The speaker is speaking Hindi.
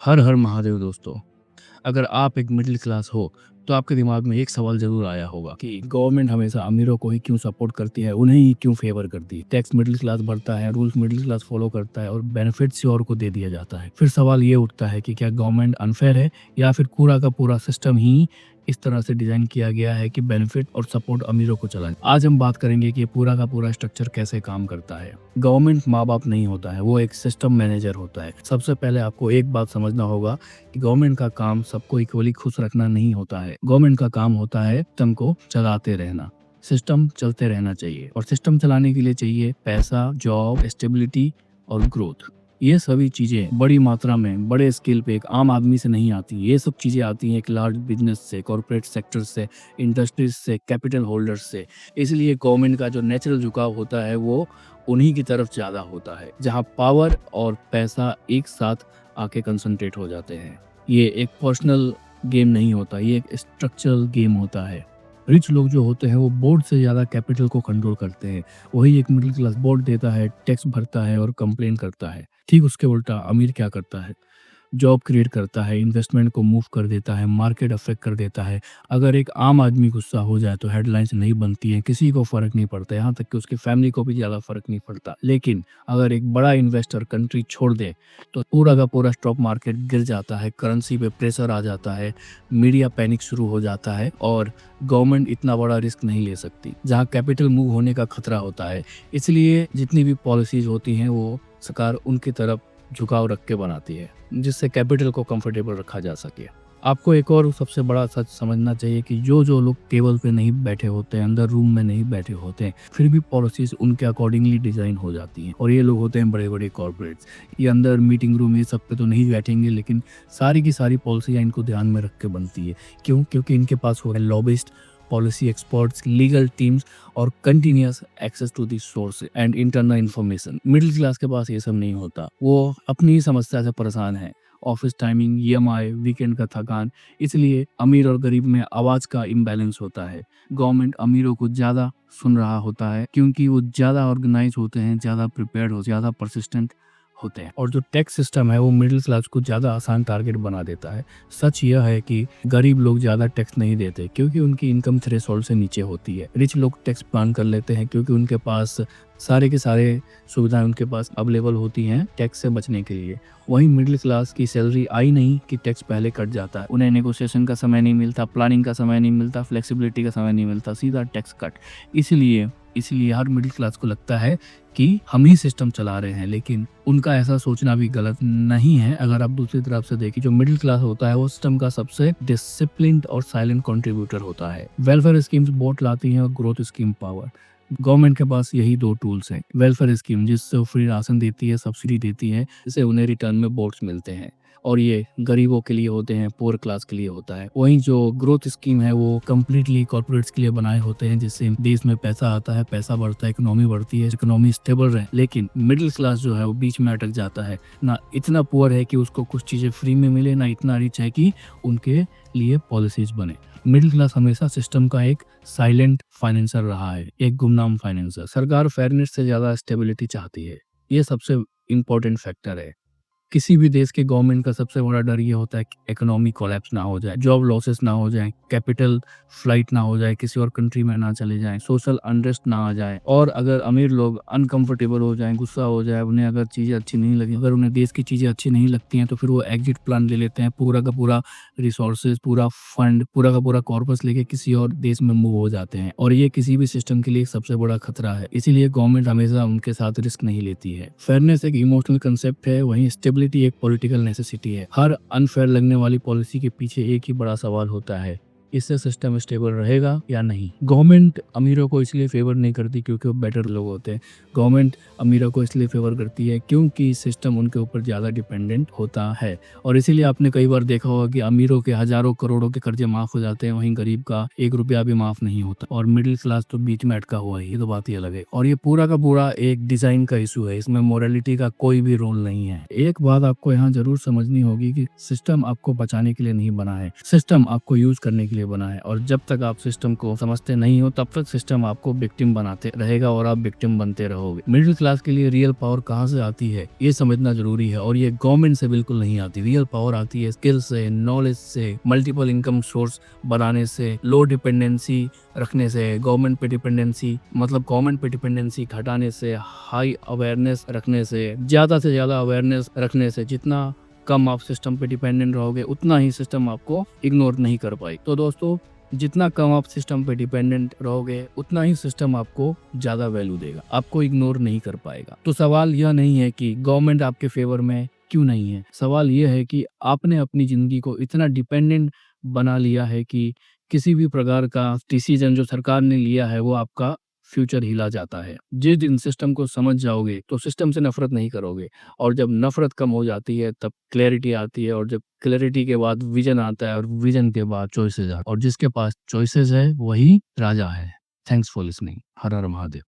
हर हर महादेव दोस्तों। अगर आप एक मिडिल क्लास हो तो आपके दिमाग में एक सवाल जरूर आया होगा कि गवर्नमेंट हमेशा अमीरों को ही क्यों सपोर्ट करती है, उन्हें ही क्यों फेवर करती है। टैक्स मिडिल क्लास भरता है, रूल्स मिडिल क्लास फॉलो करता है और बेनिफिट्स और को दे दिया जाता है। फिर सवाल ये उठता है कि क्या गवर्नमेंट अनफेयर है या फिर पूरा का पूरा सिस्टम ही इस तरह से डिजाइन किया गया है कि बेनिफिट और सपोर्ट अमीरों को चलाए। आज हम बात करेंगे कि ये पूरा का पूरा स्ट्रक्चर कैसे काम करता है। गवर्नमेंट माँ बाप नहीं होता है, वो एक सिस्टम मैनेजर होता है। सबसे पहले आपको एक बात समझना होगा कि गवर्नमेंट का काम सबको इक्वली खुश रखना नहीं होता है। गवर्नमेंट का काम होता है सिस्टम को चलाते रहना। सिस्टम चलते रहना चाहिए और सिस्टम चलाने के लिए चाहिए पैसा, जॉब, स्टेबिलिटी और ग्रोथ। ये सभी चीजें बड़ी मात्रा में बड़े स्केल पे एक आम आदमी से नहीं आती। ये सब चीजें आती हैं एक लार्ज बिजनेस से, कॉर्पोरेट सेक्टर से, इंडस्ट्रीज से, कैपिटल होल्डर्स से। इसलिए गवर्नमेंट का जो नेचुरल झुकाव होता है वो उन्हीं की तरफ ज्यादा होता है, जहाँ पावर और पैसा एक साथ आके कंसंट्रेट हो जाते हैं। ये एक पर्सनल गेम नहीं होता, ये एक स्ट्रक्चरल गेम होता है। रिच लोग जो होते हैं वो बोर्ड से ज़्यादा कैपिटल को कंट्रोल करते हैं। वही एक मिडिल क्लास बोर्ड देता है, टैक्स भरता है और कंप्लेन करता है। ठीक उसके उल्टा अमीर क्या करता है? जॉब क्रिएट करता है, इन्वेस्टमेंट को मूव कर देता है, मार्केट अफेक्ट कर देता है। अगर एक आम आदमी गुस्सा हो जाए तो हेडलाइंस नहीं बनती है, किसी को फ़र्क नहीं पड़ता, यहाँ तक कि उसकी फैमिली को भी ज़्यादा फ़र्क नहीं पड़ता। लेकिन अगर एक बड़ा इन्वेस्टर कंट्री छोड़ दे तो पूरा का पूरा स्टॉक मार्केट गिर जाता है, करेंसी पे प्रेशर आ जाता है, मीडिया पैनिक शुरू हो जाता है और गवर्नमेंट इतना बड़ा रिस्क नहीं ले सकती, जहाँ कैपिटल मूव होने का खतरा होता है। इसलिए जितनी भी पॉलिसीज होती हैं वो सरकार उनकी तरफ झुकाव रख के बनाती है, जिससे कैपिटल को कंफर्टेबल रखा जा सके। आपको एक और सबसे बड़ा सच समझना चाहिए कि जो लोग टेबल पे नहीं बैठे होते हैं, अंदर रूम में नहीं बैठे होते हैं, फिर भी पॉलिसीज उनके अकॉर्डिंगली डिजाइन हो जाती हैं। और ये लोग होते हैं बड़े बड़े कॉर्पोरेट्स। ये अंदर मीटिंग रूम ये सब पे तो नहीं बैठेंगे, लेकिन सारी की सारी पॉलिसियाँ इनको ध्यान में रख के बनती है। क्यों? क्योंकि इनके पास हो lobbyists, policy experts, legal teams और continuous access to the source and internal information. Middle class के पास ये सब नहीं होता, वो अपनी ही समस्या से परेशान है। ऑफिस टाइमिंग, ईएमआई, वीकेंड का थकान। इसलिए अमीर और गरीब में आवाज का इम्बैलेंस होता है। गवर्नमेंट अमीरों को ज्यादा सुन रहा होता है क्योंकि वो ज्यादा ऑर्गेनाइज होते हैं, ज्यादा प्रिपेयर्ड हो, ज्यादा परसिस्टेंट होते हैं। और जो टैक्स सिस्टम है वो मिडिल क्लास को ज़्यादा आसान टारगेट बना देता है। सच यह है कि गरीब लोग ज़्यादा टैक्स नहीं देते क्योंकि उनकी इनकम थ्रेशोल्ड से नीचे होती है। रिच लोग टैक्स प्लान कर लेते हैं क्योंकि उनके पास सारे के सारे सुविधाएं उनके पास अवेलेबल होती हैं टैक्स से बचने के लिए। वहीं मिडिल क्लास की सैलरी आई नहीं कि टैक्स पहले कट जाता है। उन्हें नेगोशिएशन का समय नहीं मिलता, प्लानिंग का समय नहीं मिलता, फ्लेक्सिबिलिटी का समय नहीं मिलता, सीधा टैक्स कट। इसलिए इसलिए हर मिडिल क्लास को लगता है कि हम ही सिस्टम चला रहे हैं, लेकिन उनका ऐसा सोचना भी गलत नहीं है। अगर आप दूसरी तरफ से देखिए, जो मिडिल क्लास होता है वो सिस्टम का सबसे डिसिप्लिन्ड और साइलेंट कंट्रीब्यूटर होता है। वेलफेयर स्कीम्स वोट लाती हैं और ग्रोथ स्कीम पावर। गवर्नमेंट के पास यही दो टूल्स हैं। वेलफेयर स्कीम जिससे वो फ्री राशन देती है, सब्सिडी देती है, जिससे उन्हें रिटर्न में वोट्स मिलते हैं और ये गरीबों के लिए होते हैं, पुअर क्लास के लिए होता है। वहीं जो ग्रोथ स्कीम है वो कम्प्लीटली कॉर्पोरेट्स के लिए बनाए होते हैं, जिससे देश में पैसा आता है, पैसा बढ़ता है, इकोनॉमी बढ़ती है, इकोनॉमी स्टेबल रहे। लेकिन मिडिल क्लास जो है वो बीच में अटक जाता है। ना इतना पुअर है कि उसको कुछ चीजें फ्री में मिले, ना इतना रिच है कि उनके लिए पॉलिसीज बने। मिडिल क्लास हमेशा सिस्टम का एक साइलेंट फाइनेंसर रहा है, एक गुमनाम फाइनेंसर। सरकार फेयरनेस से ज्यादा स्टेबिलिटी चाहती है, ये सबसे इम्पोर्टेंट फैक्टर है। किसी भी देश के गवर्नमेंट का सबसे बड़ा डर ये होता है कि इकोनॉमी कोलैप्स ना हो जाए, जॉब लॉसेस ना हो जाए, कैपिटल फ्लाइट ना हो जाए, किसी और कंट्री में ना चले जाएं, सोशल अनरेस्ट ना आ जाए। और अगर अमीर लोग अनकंफर्टेबल हो जाएं, गुस्सा हो जाए, उन्हें अगर चीज़ें अच्छी नहीं लगी, अगर उन्हें देश की चीज़ें अच्छी नहीं लगती हैं, तो फिर वो एग्जिट प्लान ले लेते हैं। पूरा का पूरा रिसोर्सेज, पूरा फंड, पूरा का पूरा कॉर्पस लेके किसी और देश में मूव हो जाते हैं और ये किसी भी सिस्टम के लिए एक सबसे बड़ा खतरा है। इसीलिए गवर्नमेंट हमेशा उनके साथ रिस्क नहीं लेती है। फेयरनेस एक इमोशनल कंसेप्ट है, वहीं स्टेबिलिटी एक पॉलिटिकल नेसेसिटी है। हर अनफेयर लगने वाली पॉलिसी के पीछे एक ही बड़ा सवाल होता है, इससे सिस्टम स्टेबल रहेगा या नहीं। गवर्नमेंट अमीरों को इसलिए फेवर नहीं करती क्योंकि वो बेटर लोग होते हैं। गवर्नमेंट अमीरों को इसलिए फेवर करती है क्योंकि सिस्टम उनके ऊपर ज़्यादा डिपेंडेंट होता है। और इसीलिए आपने कई बार देखा होगा कि अमीरों के हजारों करोड़ों के कर्जे माफ़ हो जाते हैं, वहीं गरीब का 1 रुपया भी माफ़ नहीं होता। और मिडिल क्लास तो बीच में अटका हुआ है, ये तो बात ही अलग है। और ये पूरा का पूरा एक डिज़ाइन का इशू है, इसमें मोरालिटी का कोई भी रोल नहीं है। एक बात आपको यहाँ जरूर समझनी होगी कि सिस्टम आपको बचाने के लिए नहीं बना है, सिस्टम आपको यूज करने के लिए लिए बना है, और जब तक आप सिस्टम को समझते नहीं हो तब तक सिस्टम आपको विक्टिम बनाते रहेगा और आप विक्टिम बनते रहोगे। मिडिल क्लास के लिए रियल पावर कहाँ से आती है ये समझना जरूरी है, और ये गवर्नमेंट से बिल्कुल नहीं आती। रियल पावर आती है स्किल से, नॉलेज से, मल्टीपल इनकम सोर्स बनाने से, लो डिपेंडेंसी रखने से, गवर्नमेंट पे डिपेंडेंसी मतलब गवर्नमेंट पे डिपेंडेंसी घटाने से, हाई अवेयरनेस रखने से ज़्यादा अवेयरनेस रखने से। जितना कम आप सिस्टम पे डिपेंडेंट रहोगे उतना ही सिस्टम आपको इग्नोर नहीं कर पाएगी। तो दोस्तों, जितना कम आप सिस्टम पे डिपेंडेंट रहोगे उतना ही सिस्टम आपको ज़्यादा वैल्यू देगा, आपको इग्नोर नहीं कर पाएगा। तो सवाल यह नहीं है कि गवर्नमेंट आपके फेवर में क्यों नहीं है, सवाल यह है कि आपने अपनी ज़िंदगी को इतना डिपेंडेंट बना लिया है कि किसी भी प्रकार का डिसीजन जो सरकार ने लिया है वो आपका फ्यूचर हिला जाता है। जिस दिन सिस्टम को समझ जाओगे तो सिस्टम से नफरत नहीं करोगे, और जब नफरत कम हो जाती है तब क्लैरिटी आती है, और जब क्लैरिटी के बाद विजन आता है, और विजन के बाद चॉइसेस आते हैं, और जिसके पास चॉइसेस है वही राजा है। Thanks for listening. Her her Mahadev.